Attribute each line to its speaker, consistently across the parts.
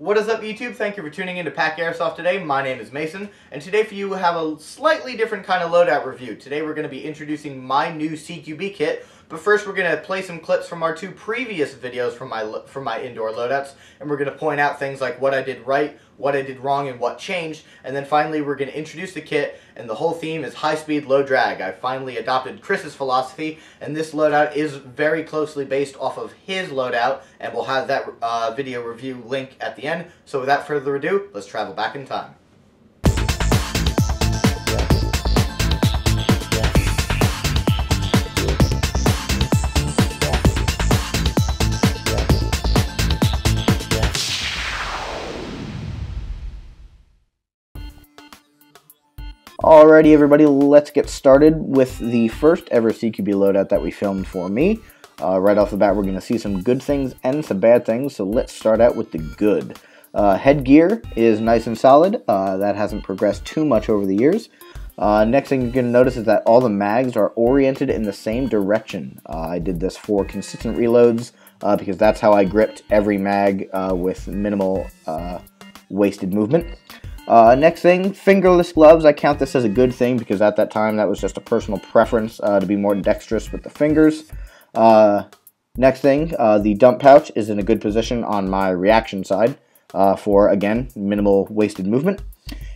Speaker 1: What is up, YouTube? Thank you for tuning in to Pack Airsoft today. My name is Mason, and today for you we have a slightly different kind of loadout review. Today we're going to be introducing my new CQB kit, but first we're going to play some clips from our two previous videos from my indoor loadouts, and we're going to point out things like what I did right, what I did wrong, and what changed, and then finally we're going to introduce the kit, and the whole theme is high speed, low drag. I finally adopted Chris's philosophy, and this loadout is very closely based off of his loadout, and we'll have that video review link at the end. So without further ado, let's travel back in time. Alrighty everybody, let's get started with the first ever CQB loadout that we filmed for me. Right off the bat we're going to see some good things and some bad things, so let's start out with the good. Headgear is nice and solid. That hasn't progressed too much over the years. Next thing you're going to notice is that all the mags are oriented in the same direction. I did this for consistent reloads because that's how I gripped every mag with minimal wasted movement. Next thing, fingerless gloves. I count this as a good thing because at that time that was just a personal preference to be more dexterous with the fingers. Next thing, the dump pouch is in a good position on my reaction side for, again, minimal wasted movement.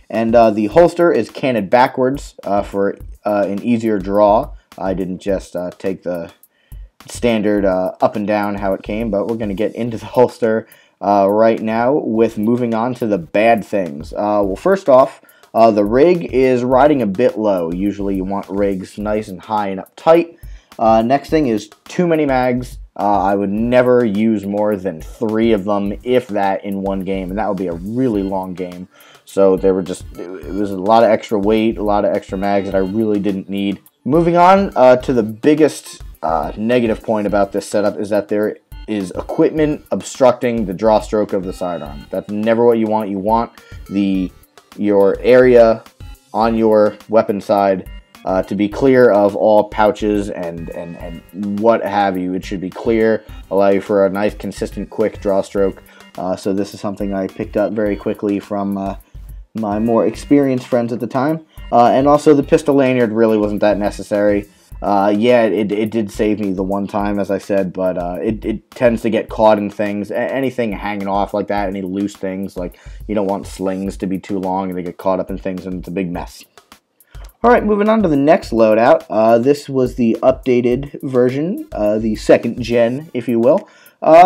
Speaker 1: And the holster is canted backwards for an easier draw. I didn't just take the standard up and down how it came, but we're going to get into the holster right now with moving on to the bad things. Well, first off, the rig is riding a bit low. Usually you want rigs nice and high and up tight. Next thing is too many mags. I would never use more than 3 of them, if that, in one game, and that would be a really long game. So there were just, it was a lot of extra weight, a lot of extra mags that I really didn't need. Moving on to the biggest negative point about this setup is that there is equipment obstructing the draw stroke of the sidearm. That's never what you want. You want your area on your weapon side to be clear of all pouches and what have you. It should be clear, allow you for a nice, consistent, quick draw stroke. So this is something I picked up very quickly from my more experienced friends at the time. And also the pistol lanyard really wasn't that necessary. Yeah, it did save me the one time, as I said, but it tends to get caught in things. Anything hanging off like that, any loose things, like you don't want slings to be too long and they get caught up in things and it's a big mess. Alright, moving on to the next loadout. This was the updated version, the second gen, if you will.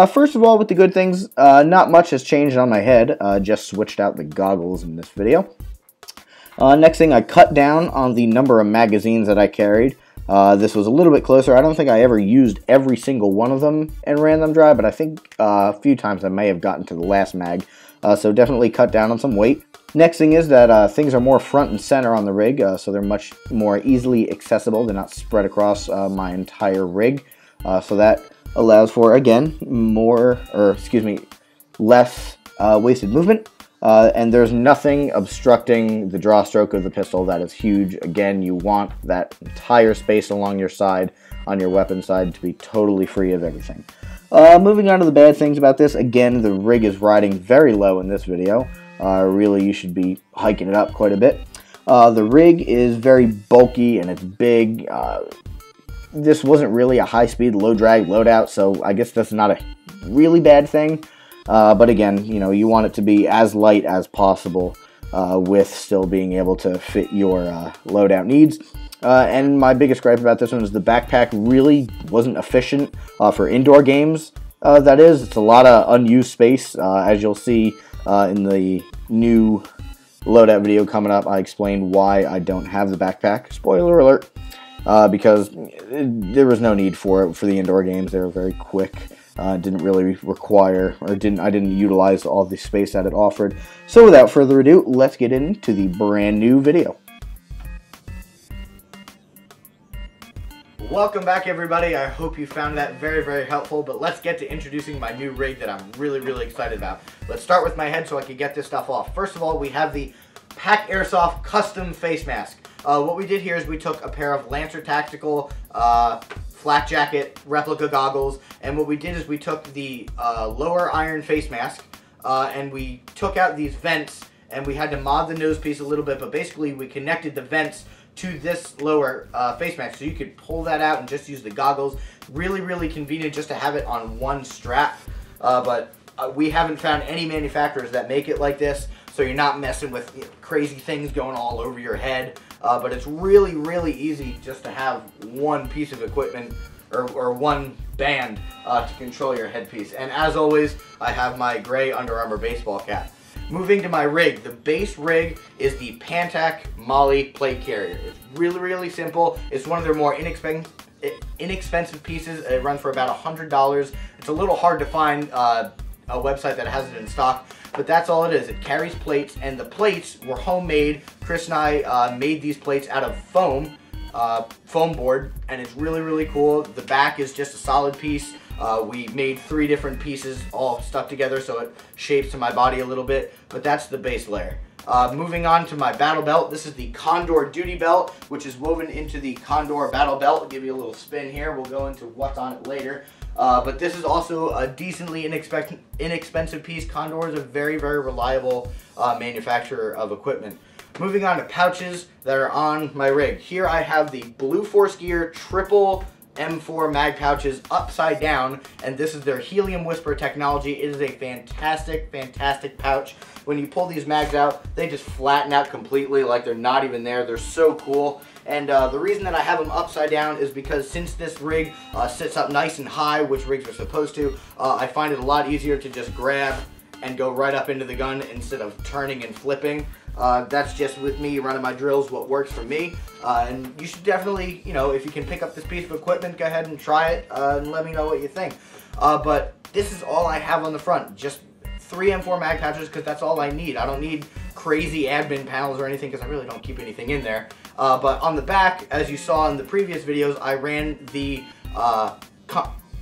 Speaker 1: First of all, with the good things, not much has changed on my head. Just switched out the goggles in this video. Next thing, I cut down on the number of magazines that I carried. This was a little bit closer. I don't think I ever used every single one of them in random dry, but I think a few times I may have gotten to the last mag. So definitely cut down on some weight. Next thing is that things are more front and center on the rig, so they're much more easily accessible. They're not spread across my entire rig. So that allows for, again, less wasted movement. And there's nothing obstructing the draw stroke of the pistol. That is huge. Again, you want that entire space along your side, on your weapon side, to be totally free of everything. Moving on to the bad things about this, again, the rig is riding very low in this video. Really, you should be hiking it up quite a bit. The rig is very bulky and it's big. This wasn't really a high-speed, low-drag loadout, so I guess that's not a really bad thing. But again, you know, you want it to be as light as possible with still being able to fit your loadout needs. And my biggest gripe about this one is the backpack really wasn't efficient for indoor games. That is, it's a lot of unused space. As you'll see in the new loadout video coming up, I explained why I don't have the backpack. Spoiler alert. Because there was no need for it for the indoor games. They were very quick. Didn't really require, or I didn't utilize all the space that it offered. So without further ado, let's get into the brand new video. Welcome back everybody. I hope you found that very, very helpful, but let's get to introducing my new rig that I'm really, really excited about. Let's start with my head so I can get this stuff off. First of all, we have the Pack Airsoft custom face mask. What we did here is we took a pair of Lancer Tactical flak jacket replica goggles, and what we did is we took the lower iron face mask, and we took out these vents, and we had to mod the nose piece a little bit, but basically we connected the vents to this lower face mask, so you could pull that out and just use the goggles. Really, really convenient just to have it on one strap, but we haven't found any manufacturers that make it like this, so you're not messing with crazy things going all over your head, but it's really, really easy just to have one piece of equipment or one band to control your headpiece. And as always, I have my gray Under Armour baseball cap. Moving to my rig, the base rig is the Pantac Molly plate carrier. It's really, really simple. It's one of their more inexpensive pieces. It runs for about $100. It's a little hard to find a website that has it in stock, but that's all it is. It carries plates, and the plates were homemade. Chris and I made these plates out of foam board, and it's really, really cool. The back is just a solid piece. We made 3 different pieces all stuck together so it shapes to my body a little bit, but that's the base layer. Moving on to my battle belt, this is the Condor Duty Belt, which is woven into the Condor Battle Belt. I'll give you a little spin here. We'll go into what's on it later. But this is also a decently inexpensive piece. Condor is a very, very reliable manufacturer of equipment. Moving on to pouches that are on my rig. Here I have the Blue Force Gear Triple M4 mag pouches upside down, and this is their Helium Whisper technology. It is a fantastic, fantastic pouch. When you pull these mags out, they just flatten out completely like they're not even there. They're so cool. And the reason that I have them upside down is because since this rig sits up nice and high, which rigs are supposed to, I find it a lot easier to just grab and go right up into the gun instead of turning and flipping. That's just with me running my drills what works for me. And you should definitely, if you can pick up this piece of equipment, go ahead and try it and let me know what you think. But this is all I have on the front. Just 3 M4 mag pouches because that's all I need. I don't need crazy admin panels or anything because I really don't keep anything in there. But on the back, as you saw in the previous videos, I ran the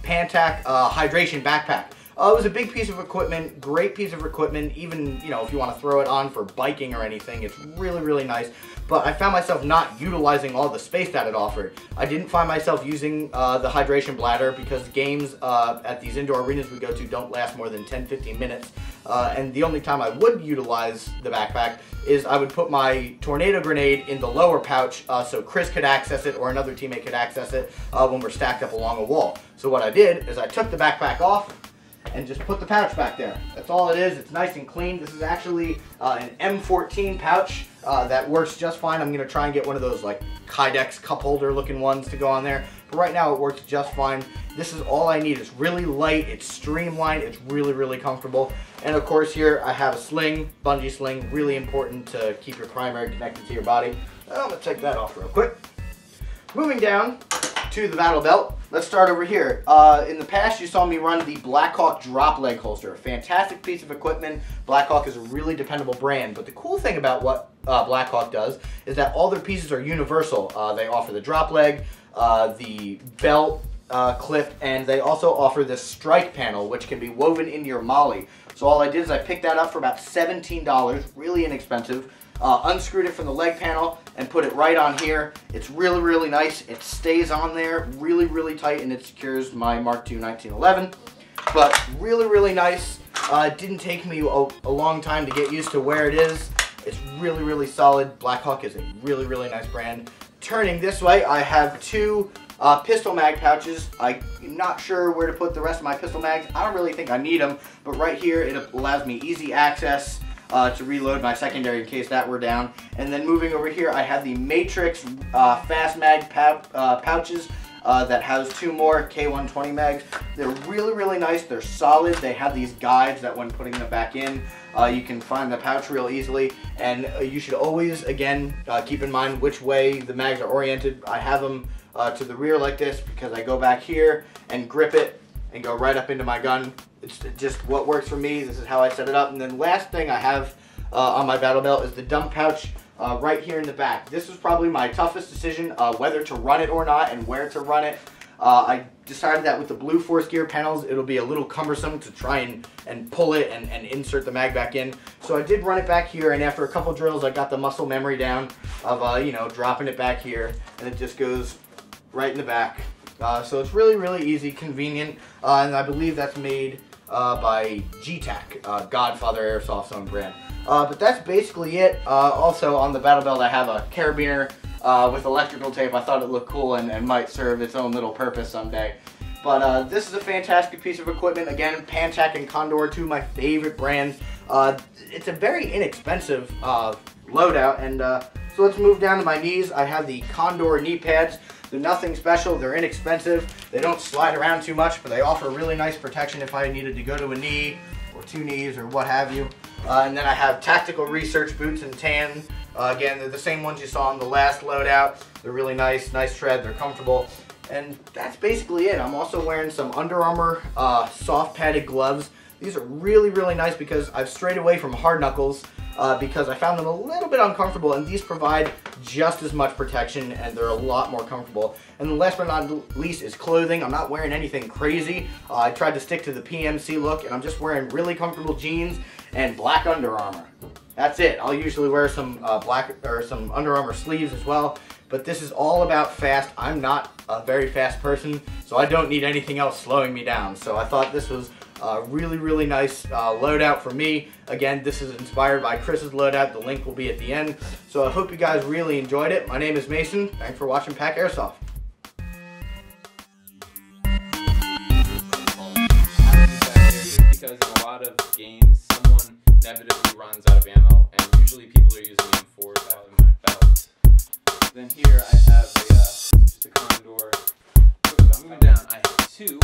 Speaker 1: Pantac hydration backpack. It was a big piece of equipment, great piece of equipment, even, if you want to throw it on for biking or anything, it's really, really nice. But I found myself not utilizing all the space that it offered. I didn't find myself using the hydration bladder because games at these indoor arenas we go to don't last more than 10-15 minutes. And the only time I would utilize the backpack is I would put my tornado grenade in the lower pouch so Chris could access it or another teammate could access it when we're stacked up along a wall. So what I did is I took the backpack off and just put the pouch back there. That's all it is. It's nice and clean. This is actually an M14 pouch that works just fine. I'm going to try and get one of those like Kydex cup holder looking ones to go on there. But right now it works just fine. This is all I need. It's really light. It's streamlined. It's really, really comfortable. And of course here I have a sling, bungee sling. Really important to keep your primary connected to your body. I'm going to take that off real quick. Moving down to the battle belt. Let's start over here. In the past, you saw me run the Blackhawk drop leg holster. A fantastic piece of equipment. Blackhawk is a really dependable brand. But the cool thing about what Blackhawk does is that all their pieces are universal. They offer the drop leg, the belt clip, and they also offer this strike panel, which can be woven into your molly. So all I did is I picked that up for about $17, really inexpensive. Unscrewed it from the leg panel and put it right on here. It's really, really nice. It stays on there really, really tight, and it secures my Mark II 1911. But really, really nice. It didn't take me a long time to get used to where it is. It's really, really solid. Blackhawk is a really, really nice brand. Turning this way, I have 2 pistol mag pouches. I'm not sure where to put the rest of my pistol mags. I don't really think I need them, but right here it allows me easy access to reload my secondary in case that were down. And then moving over here, I have the Matrix fast mag pouches that has 2 more K120 mags. They're really, really nice. They're solid. They have these guides that when putting them back in, you can find the pouch real easily. And you should always, again, keep in mind which way the mags are oriented. I have them to the rear like this because I go back here and grip it and go right up into my gun. It's just what works for me. This is how I set it up. And then last thing I have on my battle belt is the dump pouch right here in the back. This was probably my toughest decision whether to run it or not and where to run it. I decided that with the Blue Force Gear panels, it'll be a little cumbersome to try and pull it and insert the mag back in. So I did run it back here, and after a couple drills, I got the muscle memory down of dropping it back here, and it just goes right in the back. So it's really, really easy, convenient, and I believe that's made by G-Tac, Godfather Airsoft's own brand. But that's basically it. Also on the battle belt I have a carabiner with electrical tape. I thought it looked cool and might serve its own little purpose someday. But this is a fantastic piece of equipment. Again, Pantac and Condor, two of my favorite brands. It's a very inexpensive loadout, and so let's move down to my knees. I have the Condor knee pads. They're nothing special, they're inexpensive, they don't slide around too much, but they offer really nice protection if I needed to go to a knee or two knees or what have you. And then I have tactical research boots in tan. Again, they're the same ones you saw on the last loadout. They're really nice tread, they're comfortable. And that's basically it. I'm also wearing some Under Armour soft padded gloves. These are really nice because I've strayed away from hard knuckles because I found them a little bit uncomfortable, and these provide just as much protection and they're a lot more comfortable. And last but not least is clothing. I'm not wearing anything crazy. I tried to stick to the PMC look, and I'm just wearing really comfortable jeans and black Under Armour. That's it. I'll usually wear some black or some Under Armour sleeves as well, but this is all about fast. I'm not a very fast person, so I don't need anything else slowing me down. So I thought this was a really nice loadout for me. Again, this is inspired by Chris's loadout. The link will be at the end. So I hope you guys really enjoyed it. My name is Mason. Thanks for watching Pack Airsoft.
Speaker 2: Because in a lot of games, someone inevitably runs out of ammo, and usually people are using M4s out of my belt. Then here I have just a Condor. I'm moving down. I have two